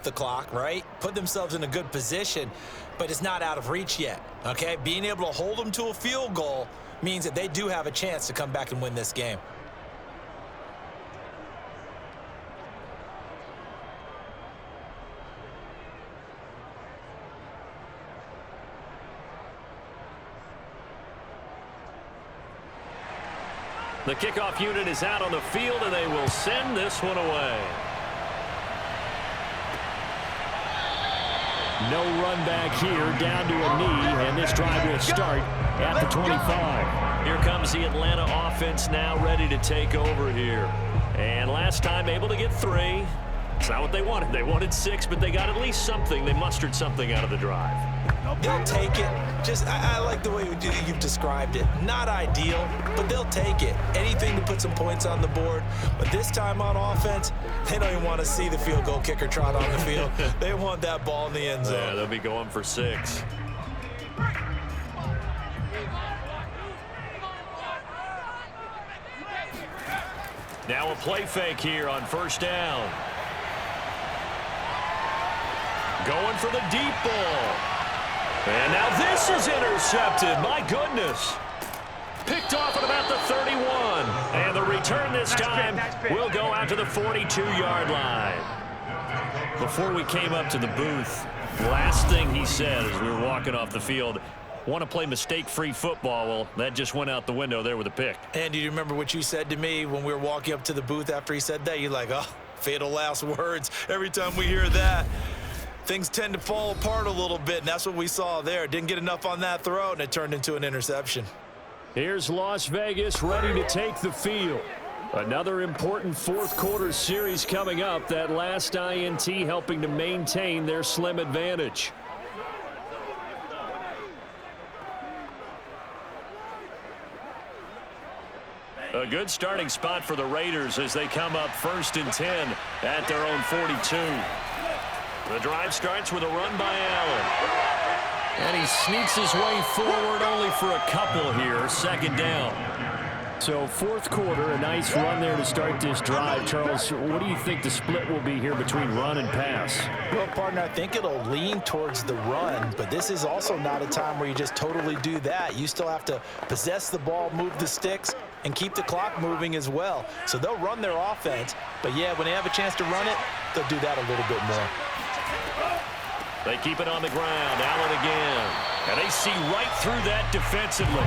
the clock, right? Put themselves in a good position, but it's not out of reach yet, okay? Being able to hold them to a field goal means that they do have a chance to come back and win this game. The kickoff unit is out on the field, and they will send this one away. No run back here, down to a knee, and this drive will start at the 25. Here comes the Atlanta offense now ready to take over here. And last time able to get 3. It's not what they wanted. They wanted 6, but they got at least something. They mustered something out of the drive. They'll take it. I like the way you've described it. Not ideal, but they'll take it. Anything to put some points on the board. But this time on offense, they don't even want to see the field goal kicker trot on the field. They want that ball in the end zone. Yeah, they'll be going for 6. Now a play fake here on first down. Going for the deep ball. And now this is intercepted. My goodness. Picked off at about the 31. And the return this time will go out to the 42-yard line. Before we came up to the booth, last thing he said as we were walking off the field, want to play mistake-free football. Well, that just went out the window there with a pick. And do you remember what you said to me when we were walking up to the booth after he said that? You're like, oh, fatal last words. Every time we hear that, things tend to fall apart a little bit, and that's what we saw there. Didn't get enough on that throw, and it turned into an interception. Here's Las Vegas ready to take the field. Another important fourth-quarter series coming up. That last INT helping to maintain their slim advantage. A good starting spot for the Raiders as they come up 1st and 10 at their own 42. The drive starts with a run by Allen. And he sneaks his way forward only for a couple here. 2nd down. So 4th quarter, a nice run there to start this drive. Charles, what do you think the split will be here between run and pass? Well, partner, I think it'll lean towards the run, but this is also not a time where you just totally do that. You still have to possess the ball, move the sticks, and keep the clock moving as well. So they'll run their offense, but yeah, when they have a chance to run it, they'll do that a little bit more. They keep it on the ground. Allen again. And they see right through that defensively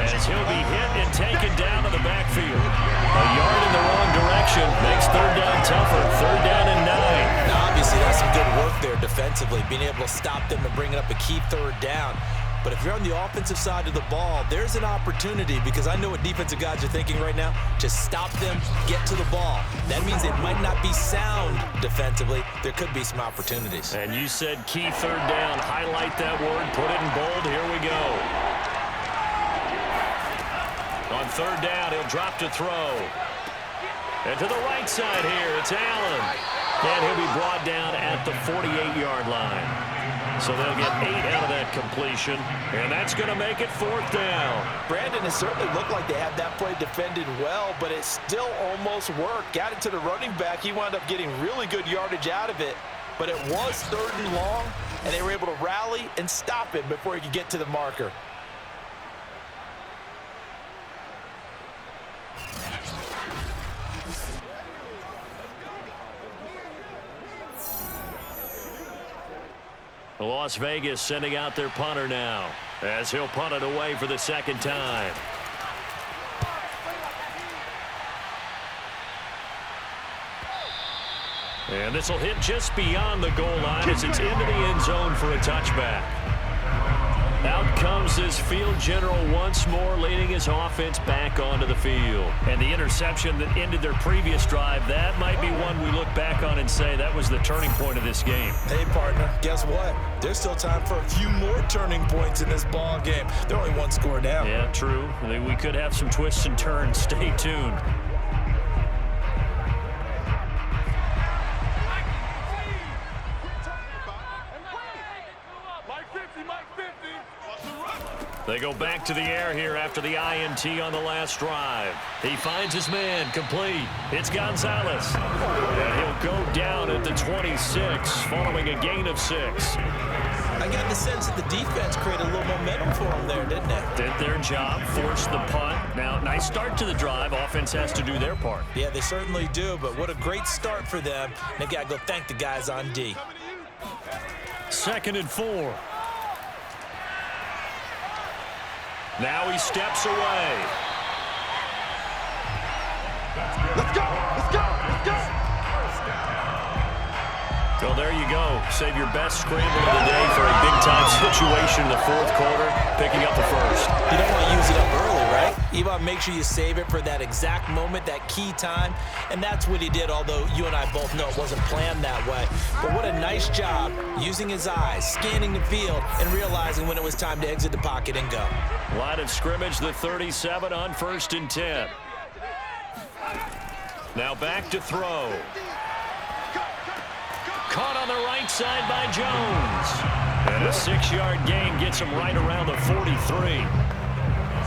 as he'll be hit and taken down to the backfield. A yard in the wrong direction makes 3rd down tougher. 3rd down and 9. Now, obviously, that's some good work there defensively, being able to stop them and bring up a key 3rd down. But if you're on the offensive side of the ball, there's an opportunity, because I know what defensive guys are thinking right now. Just stop them, get to the ball. That means it might not be sound defensively. There could be some opportunities. And you said key 3rd down. Highlight that word. Put it in bold. Here we go. On 3rd down, he'll drop to throw. And to the right side here, it's Allen. And he'll be brought down at the 48-yard line. So they'll get 8 out of that completion, and that's going to make it 4th down. Brandon, it certainly looked like they had that play defended well, but it still almost worked. Got it to the running back. He wound up getting really good yardage out of it, but it was 3rd and long, and they were able to rally and stop it before he could get to the marker. Las Vegas sending out their punter now as he'll punt it away for the 2nd time. And this will hit just beyond the goal line as it's into the end zone for a touchback. Out comes this field general once more, leading his offense back onto the field. And the interception that ended their previous drive, that might be one we look back on and say that was the turning point of this game. Hey, partner, guess what? There's still time for a few more turning points in this ball game. They're only 1 score down. Yeah, true. We could have some twists and turns. Stay tuned. They go back to the air here after the INT on the last drive. He finds his man, complete. It's Gonzalez. And he'll go down at the 26 following a gain of 6. I got the sense that the defense created a little momentum for them there, didn't they? Did their job, forced the punt. Now, nice start to the drive. Offense has to do their part. Yeah, they certainly do, but what a great start for them. They've got to go thank the guys on D. 2nd and 4. Now he steps away. Let's go! Let's go! Let's go! Well, there you go. Save your best scramble of the day for a big-time situation in the 4th quarter, picking up the first. You don't want to use it up early, right? You want to make sure you save it for that exact moment, that key time, and that's what he did, although you and I both know it wasn't planned that way. But what a nice job using his eyes, scanning the field, and realizing when it was time to exit the pocket and go. Line of scrimmage, the 37 on 1st and 10. Now back to throw. Caught on the right side by Jones. And a 6-yard gain gets him right around the 43.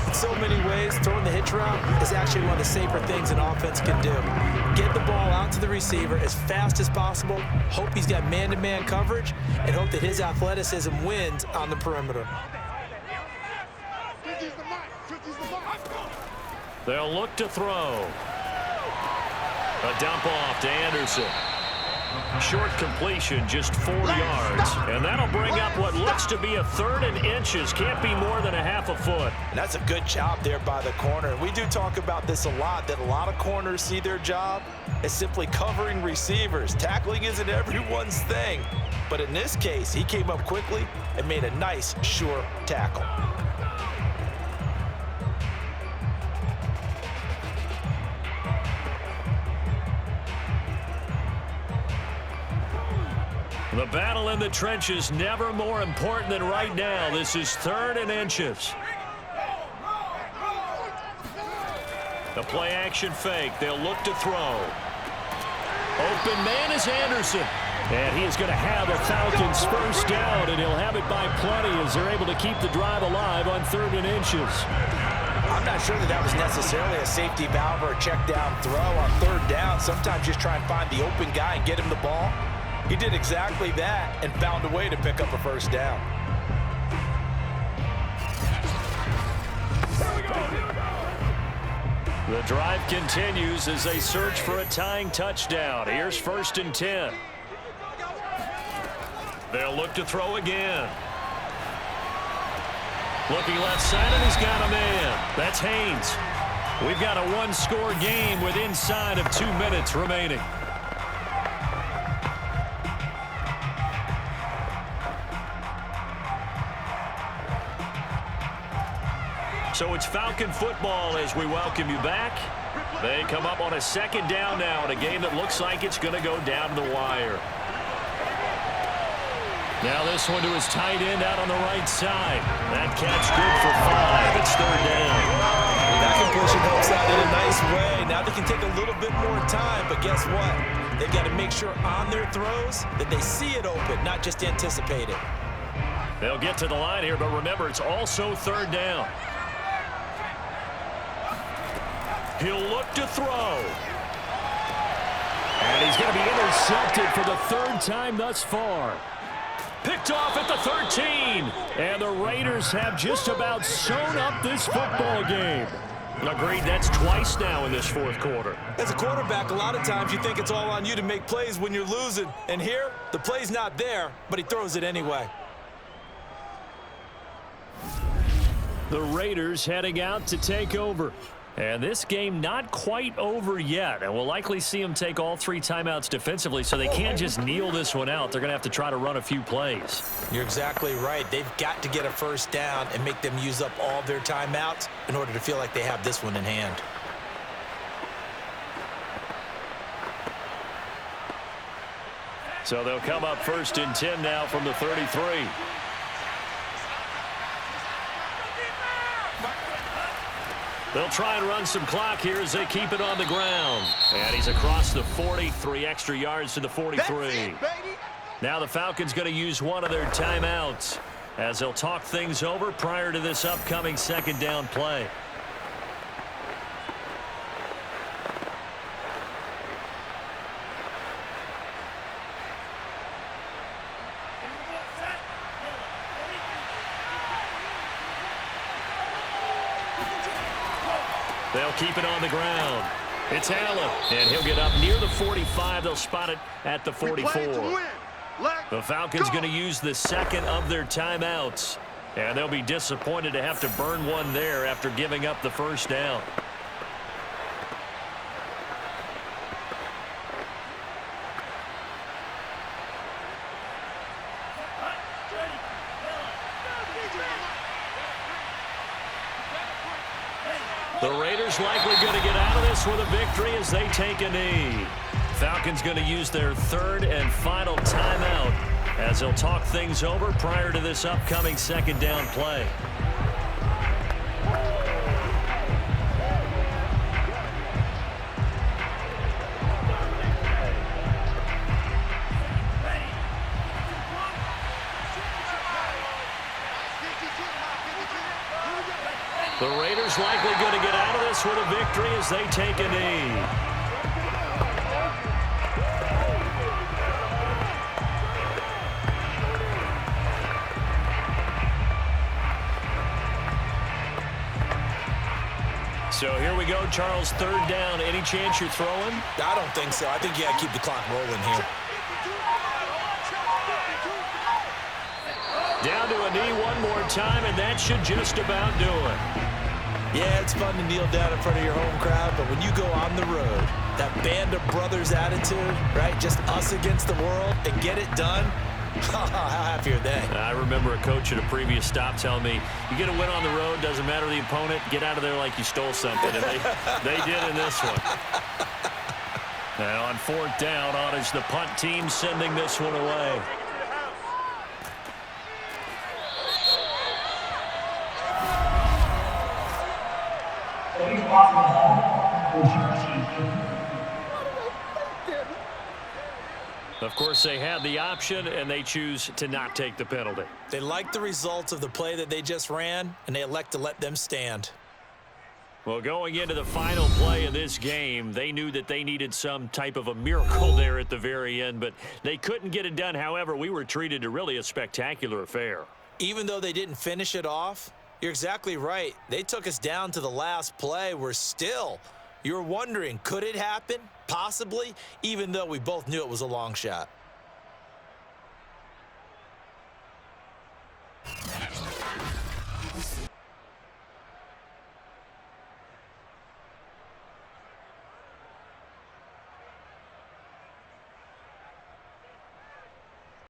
In so many ways, throwing the hitch route is actually one of the safer things an offense can do. Get the ball out to the receiver as fast as possible, hope he's got man-to-man coverage, and hope that his athleticism wins on the perimeter. They'll look to throw. A dump off to Anderson. Short completion, just 4 yards. And that'll bring up what looks to be a 3rd and inches. Can't be more than a half a foot. And that's a good job there by the corner. And we do talk about this a lot, that a lot of corners see their job as simply covering receivers. Tackling isn't everyone's thing. But in this case, he came up quickly and made a nice, sure tackle. The battle in the trenches never more important than right now. This is 3rd and inches. The play action fake. They'll look to throw. Open man is Anderson. And he is going to have a Falcons first down, and he'll have it by plenty as they're able to keep the drive alive on 3rd and inches. I'm not sure that was necessarily a safety valve or a check down throw on 3rd down. Sometimes just try and find the open guy and get him the ball. He did exactly that and found a way to pick up a first down. The drive continues as they search for a tying touchdown. Here's 1st and 10. They'll look to throw again. Looking left side, and he's got a man. That's Haynes. We've got a 1-score game with inside of 2 minutes remaining. So it's Falcon football as we welcome you back. They come up on a 2nd down now in a game that looks like it's going to go down to the wire. Now this one to his tight end out on the right side. That catch good for 5. It's 3rd down. That completion helps out in a nice way. Now they can take a little bit more time, but guess what? They've got to make sure on their throws that they see it open, not just anticipate it. They'll get to the line here, but remember, it's also 3rd down. He'll look to throw. And he's going to be intercepted for the 3rd time thus far. Picked off at the 13. And the Raiders have just about sewn up this football game. Agreed, that's twice now in this 4th quarter. As a quarterback, a lot of times you think it's all on you to make plays when you're losing. And here, the play's not there, but he throws it anyway. The Raiders heading out to take over. And this game not quite over yet. And we'll likely see them take all 3 timeouts defensively, so they can't just kneel this one out. They're going to have to try to run a few plays. You're exactly right. They've got to get a first down and make them use up all their timeouts in order to feel like they have this one in hand. So they'll come up 1st and 10 now from the 33. They'll try and run some clock here as they keep it on the ground. And he's across the 40, 3 extra yards to the 43. Now the Falcons going to use one of their timeouts. as they'll talk things over prior to this upcoming second down play. They'll keep it on the ground. It's Allen, and he'll get up near the 45. They'll spot it at the 44. The Falcons going to use the second of their timeouts, and they'll be disappointed to have to burn one there after giving up the first down. The Raiders likely going to get out of this with a victory as they take a knee. Falcons going to use their third and final timeout as they'll talk things over prior to this upcoming second down play. The Raiders likely going to get out of this with a victory as they take a knee. So here we go, Charles, third down. Any chance you're throwing? I don't think so. I think you got to keep the clock rolling here. Down to a knee one more time, and that should just about do it. Yeah, it's fun to kneel down in front of your home crowd, but when you go on the road, that band of brothers attitude, right, just us against the world, and get it done, how happy are they? I remember a coach at a previous stop telling me, you get a win on the road, doesn't matter the opponent, get out of there like you stole something, and they did in this one. Now on fourth down, on is the punt team sending this one away. Of course, they had the option, and they choose to not take the penalty. They like the results of the play that they just ran, and they elect to let them stand. Well, going into the final play of this game, they knew that they needed some type of a miracle there at the very end, but they couldn't get it done. However, we were treated to really a spectacular affair. Even though they didn't finish it off, you're exactly right. They took us down to the last play. We're still, you're wondering, could it happen? Possibly, even though we both knew it was a long shot.